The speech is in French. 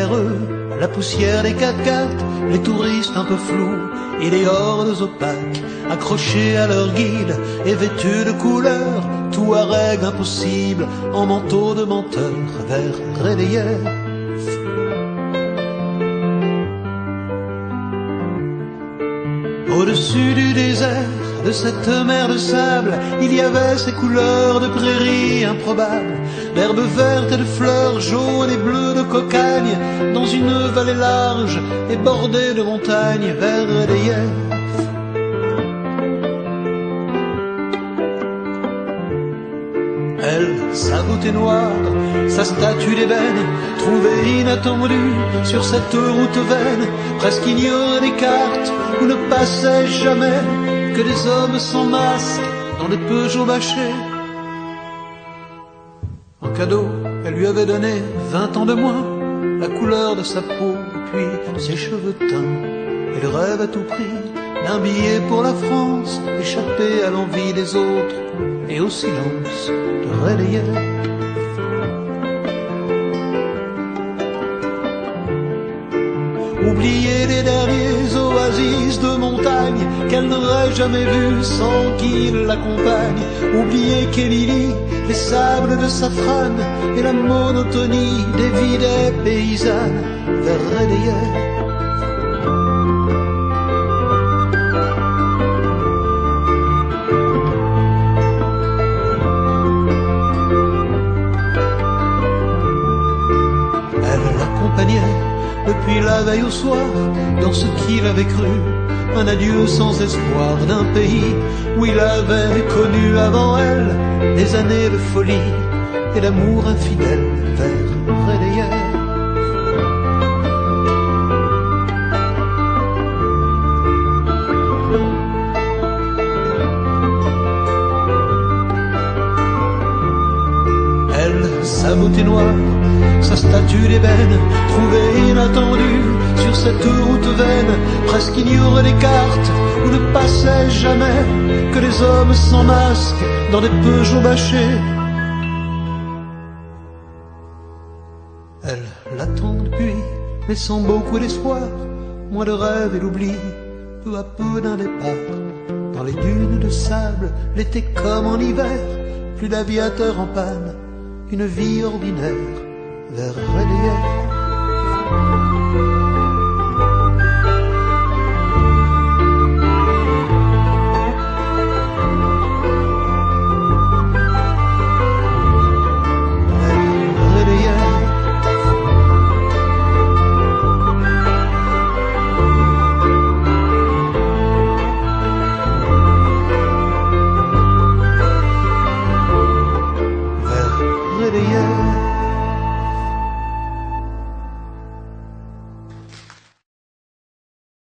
derrière eux, la poussière des 4x4, les touristes un peu flous et les hordes opaques, accrochés à leur guide et vêtus de couleurs, Touareg impossible en manteau de menteur vers Redeyef. Au-dessus du désert, de cette mer de sable, il y avait ces couleurs de prairies improbables, d'herbes vertes et de fleurs jaunes et bleues de cocagne, dans une vallée large et bordée de montagnes vers Redeyef. Elle, sa beauté noire, sa statue d'ébène, trouvée inattendue sur cette route vaine, presque ignorée des cartes, où ne passaient jamais que des hommes sans masque dans des Peugeot bâchés. En cadeau, elle lui avait donné 20 ans de moins, la couleur de sa peau, puis ses cheveux teints, et le rêve à tout prix d'un billet pour la France, échappé à l'envie des autres et au silence de Redeyef. Oublier les derniers oasis de montagne qu'elle n'aurait jamais vus sans qu'il l'accompagne. Oublier qu'Émilie, les sables de Safrane et la monotonie des vies paysannes vers Redeyef. Elle l'accompagnait depuis la veille au soir, dans ce qu'il avait cru, un adieu sans espoir d'un pays où il avait connu avant elle des années de folie et d'amour infidèle vers Redeyef. Elle, sa beauté noire, sa statue d'ébène, trouvée inattendue sur cette route vaine, presque ignorée des cartes, où ne passaient jamais que des hommes sans masque dans des Peugeot bâchés. Elle l'attend depuis, mais sans beaucoup d'espoir, moins de rêve et d'oubli, peu à peu d'un départ. Dans les dunes de sable, l'été comme en hiver, plus d'aviateurs en panne, une vie ordinaire vers Redeyef.